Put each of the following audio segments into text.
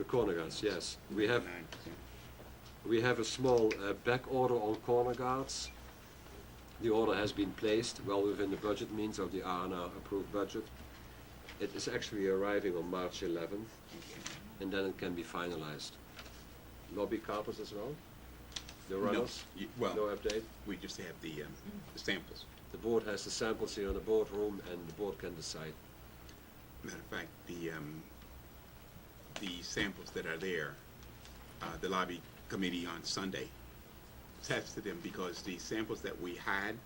corner guards, yes. We have 9%. a small back order on corner guards. The order has been placed well within the budget means of the R&R approved budget. It is actually arriving on March 11th, and then it can be finalized. Lobby carpets as well? The runners? No, well, no update? we just have the samples. The board has the samples here in the boardroom, and the board can decide. Matter of fact, the samples that are there, the lobby committee on Sunday tested them because the samples that we had,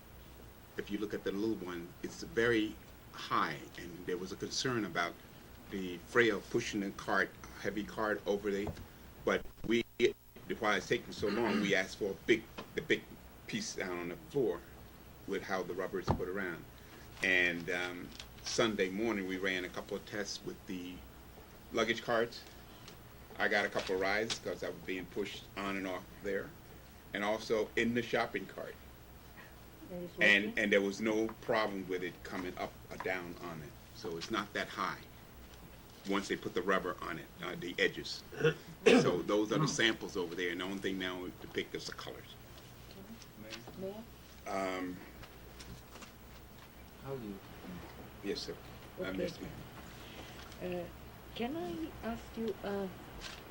if you look at the little one, it's very high, and there was a concern about the frail pushing the cart, heavy cart over the, but we, why it's taking so long, we asked for the big piece down on the floor with how the rubber is put around. And Sunday morning we ran a couple of tests with the luggage carts. I got a couple of rides because I was being pushed on and off there, and also in the shopping cart. And there was no problem with it coming up or down on it. So it's not that high once they put the rubber on it, the edges. So those are the samples over there, and the only thing now to pick is the colors. Mayor? How do you? Yes, sir. Okay. Yes, ma'am. Can I ask you,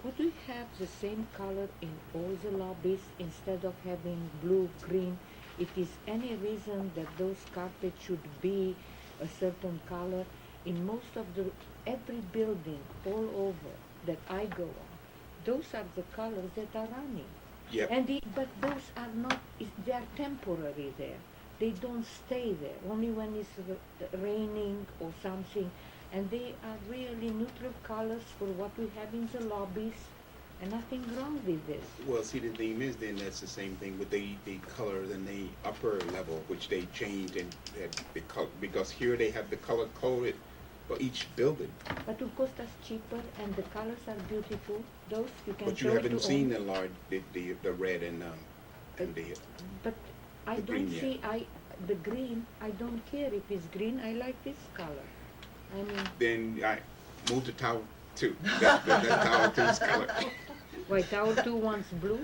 could we have the same color in all the lobbies instead of having blue, green? If is any reason that those carpets should be a certain color, in most of every building all over that I go on, those are the colors that are running. Yep. But those are not, they are temporary there. They don't stay there, only when it's raining or something. And they are really neutral colors for what we have in the lobbies, and nothing wrong with this. Well, see, the thing is, then that's the same thing with the colors in the upper level, which they changed and the color, because here they have the color coded for each building. But it cost us cheaper, and the colors are beautiful. Those you can. But you haven't seen the large, the red and the. But I the don't green see. The green. I don't care if it's green. I like this color. I mean. Then I moved to Tower 2. That's Tower 2's color. Why Tower 2 wants blue?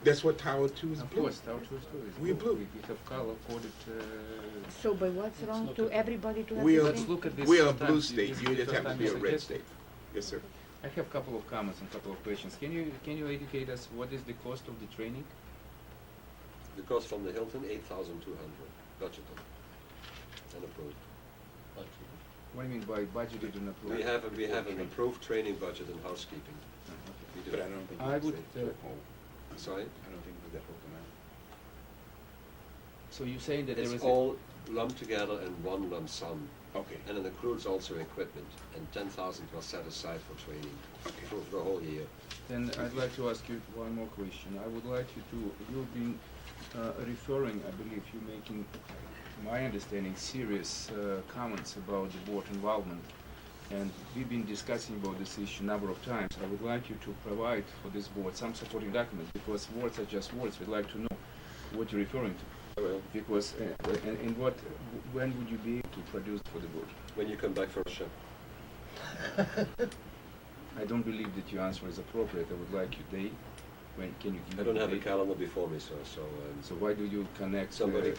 That's what Tower 2 is Of blue. course, Tower 2 is blue. We blue. We have color coded. So, but what's wrong to everybody to have We the are, Let's same? look at this we are a sometime. blue This state. is You the just first have to time be you a red suggest state. Yes, sir. I have a couple of comments and a couple of questions. Can you educate us what is the cost of the training? The cost from the Hilton, 8,200 budgeted and approved. What do you mean by budgeted and approved? We have an approved training budget in housekeeping. We do. But I don't think I that's would, the whole. Sorry? I don't think that's whole amount. So you're saying that there It's is all lumped together in one lump sum, Okay. and it includes also equipment, and 10,000 was set aside for training Okay. for the whole year. Then I'd like to ask you one more question. I would like you to, you've been referring, I believe you're making, to my understanding, serious comments about the board involvement. And we've been discussing about this issue a number of times. I would like you to provide for this board some supporting documents, because words are just words. We'd like to know what you're referring to. I will. Because, and when would you be able to produce for the board? When you come back from Russia. I don't believe that your answer is appropriate. I would like you date. When can you give I me don't the have a date? calendar before me, sir, so. So why do you connect? Somebody.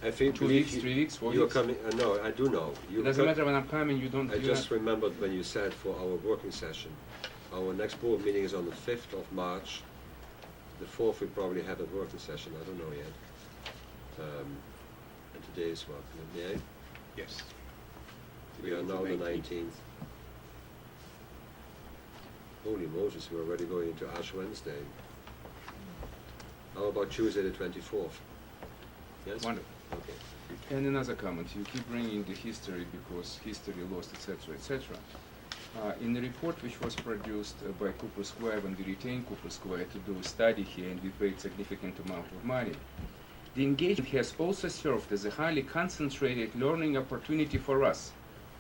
I think 2 weeks, 3 weeks, 4 You're weeks? coming. No, I do know. It doesn't matter when I'm coming. You don't. I just remembered when you said for our working session. Our next board meeting is on the 5th of March. The 4th we probably have a working session. I don't know yet. And today is what? The 8th? Yes. We are now the 19th. Holy Moses, we're already going into Ash Wednesday. How about Tuesday the 24th? Yes? Wonderful. Okay. And another comment. You keep bringing the history because history lost, etc., etc. In the report which was produced by Cooper Square, when we retained Cooper Square to do a study here and we paid significant amount of money, the engagement has also served as a highly concentrated learning opportunity for us,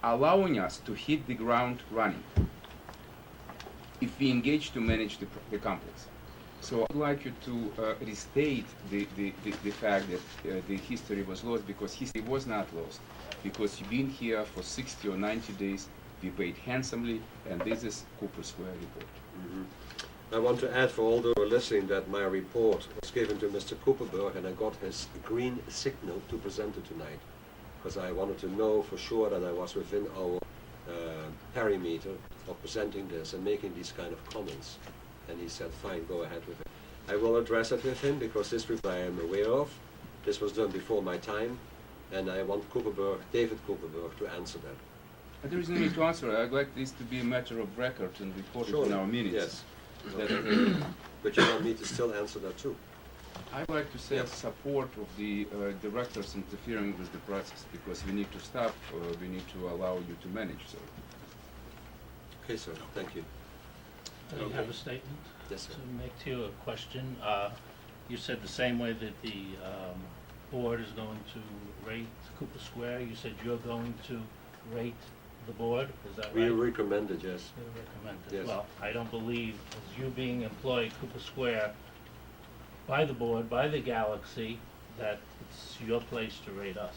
allowing us to hit the ground running if we engage to manage the complex. So I'd like you to restate the fact that the history was lost, because history was not lost, because you've been here for 60 or 90 days we paid handsomely, and this is Cooper Square report. I want to add for all those who are listening that my report was given to Mr. Cooperberg and I got his green signal to present it tonight because I wanted to know for sure that I was within our perimeter of presenting this and making these kind of comments. And he said, fine, go ahead with it. I will address it with him because this report I am aware of. This was done before my time and I want Cooperberg, David Cooperberg, to answer that. But there is no need to answer. I'd like this to be a matter of record and recorded Sure. in our minutes. Yes. Is that But you want me to still answer that too? I'd like to say Yes. support of the directors interfering with the process because we need to stop, we need to allow you to manage. So Okay, sir, thank you. Do you have a statement Yes, sir. to make to you, a question? You said the same way that the board is going to rate Cooper Square, you said you're going to rate the board, is that We right? recommend it, yes. You recommend it. Yes. Well, I don't believe, as you being employed Cooper Square by the board, by the Galaxy, that it's your place to rate us.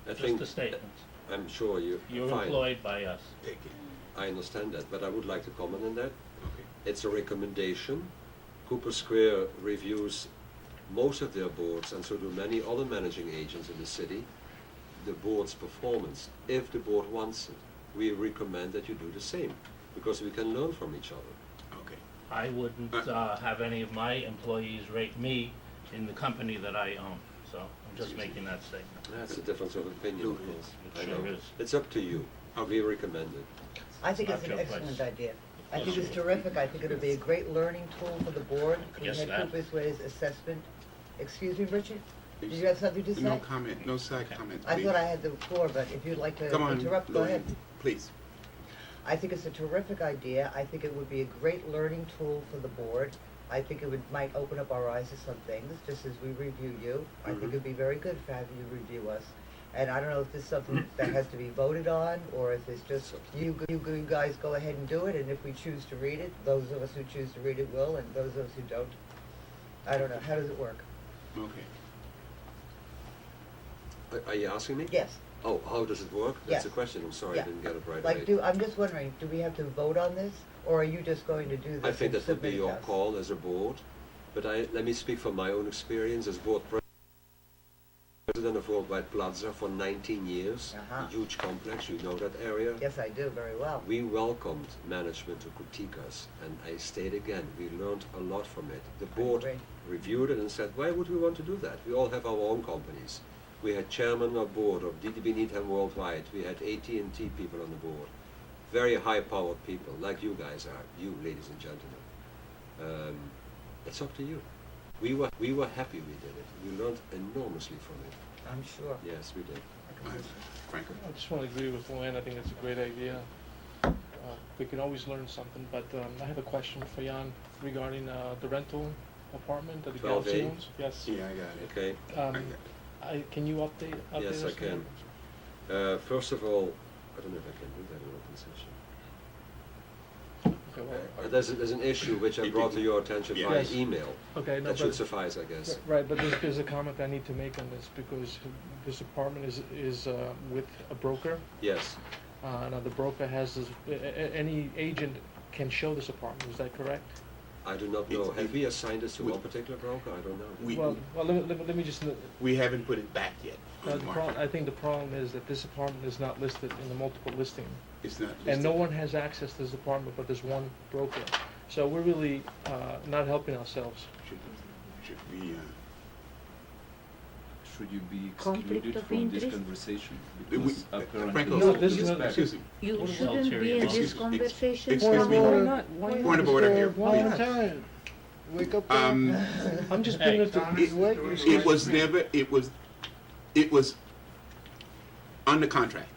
I Just think, a statement. I'm sure You're fine. employed by us. Take it. I understand that, but I would like to comment on that. Okay. It's a recommendation. Cooper Square reviews most of their boards, and so do many other managing agents in the city, the board's performance. If the board wants it, we recommend that you do the same, because we can learn from each other. Okay. I wouldn't have any of my employees rate me in the company that I own, so I'm just making that statement. That's a difference of opinion, of course. It I sure know. is. It's up to you. We recommend it. I think Not it's an your excellent place. idea. I Yes, think it's sir. terrific. I think it'll be a great learning tool for the board. We Yes, had ma'am. Cooper Square's assessment. Excuse me, Richard? Did you have something to say? No comment, no side comment, I please. thought I had the floor, but if you'd like to Come on, interrupt, go Louis, ahead. please. I think it's a terrific idea. I think it would be a great learning tool for the board. I think it might open up our eyes to some things, just as we review you. I think it'd be very good for having you review us. And I don't know if this is something that has to be voted on, or if it's just you guys go ahead and do it, and if we choose to read it, those of us who choose to read it will, and those of us who don't, I don't know. How does it work? Okay. Are you asking me? Yes. Oh, how does it work? That's Yes. the question. I'm sorry, I Yeah. didn't get it right Like, away. I'm just wondering, do we have to vote on this, or are you just going to do this I think and that would be submit it your to us? call as a board, but let me speak from my own experience as board president of Worldwide Plaza for 19 years, Uh-huh. a huge complex, you know that area. Yes, I do, very well. We welcomed management to critique us, and I state again, we learned a lot from it. The board agree. reviewed it and said, why would we want to do that? We all have our own companies. We had chairman of board of DDB Needham Worldwide. We had AT&T people on the board. Very high-powered people, like you guys are, you ladies and gentlemen. It's up to you. We were happy we did it. We learned enormously from it. I'm sure. Yes, we did. Franklin? I just want to agree with Luann. I think it's a great idea. We can always learn something, but I have a question for Jan regarding the rental apartment that the 12A? Galaxy owns. Yes. Yeah, I got it. Okay. Can you update Yes, us? I can. First of all, I don't know if I can do that in open session. Okay, well, There's an issue which I brought to your attention via Yes. email. okay, no, That should but, suffice, I guess. right, but there's a comment I need to make on this because this apartment is with a broker. Yes. Now the broker has this, any agent can show this apartment, is that correct? I do not know. It's- Have we assigned this to we- one particular broker? I don't know. Well, let me just, We haven't put it back yet on the market. I think the problem is that this apartment is not listed in the multiple listing. It's not And no listed. one has access to this apartment but this one broker. So we're really not helping ourselves. Should we, should you be Conflict excluded of from this interest? conversation? we, Because apparently Franklin, No, this is excuse not- excuse me. You What about shouldn't be ulterior in motives? this conversation. Excuse me. Why not? Point of order here, One please. at a time. Wake up. I'm just Hey, bringing it to, It was never, it was under contract.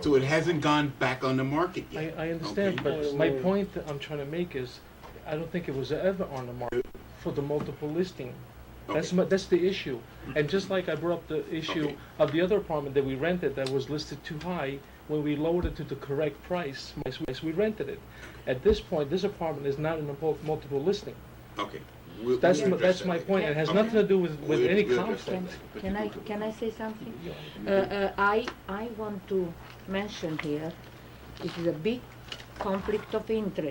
So it hasn't gone back on the market yet. I understand, Okay. but my point that I'm trying to make is, I don't think it was ever on the market for the multiple listing. That's Okay. that's the issue. And just like I brought up the issue Okay. of the other apartment that we rented that was listed too high, when we lowered it to the correct price, we rented it. At this point, this apartment is not in a multiple listing. Okay. That's We'll address that's my that point. later. It has Okay. nothing to do with We'll- any we'll address that conflict. later. Can I say something? Yeah, you do. I want to mention here It is a big conflict of interest.